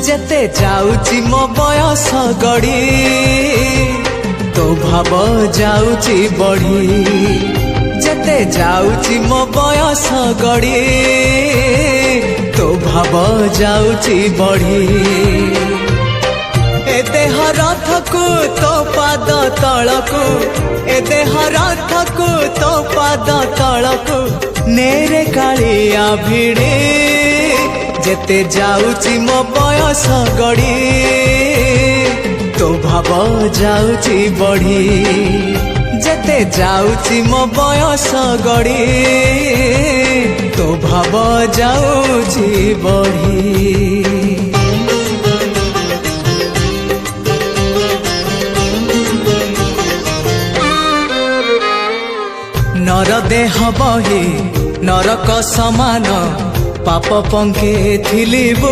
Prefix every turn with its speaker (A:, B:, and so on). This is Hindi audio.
A: जेते जाउची मो बयस गड़ी तो भाव जाउची बढ़ी जेते जाउची मो बयस गड़ी तो भाव जाउची बढ़ी ए देह रथकु तो पाद तलकु ए देह रथकु तो पाद तलकु नेरे कालिया भिड़े जेते जाउची मो बयस गड़ी तो भाव जाउची बढ़ी जेते जाउची मो बयस गड़ी तो भाव जाउची बढ़ी। नर देह बही नरक समान पाप पंखे थिलिबु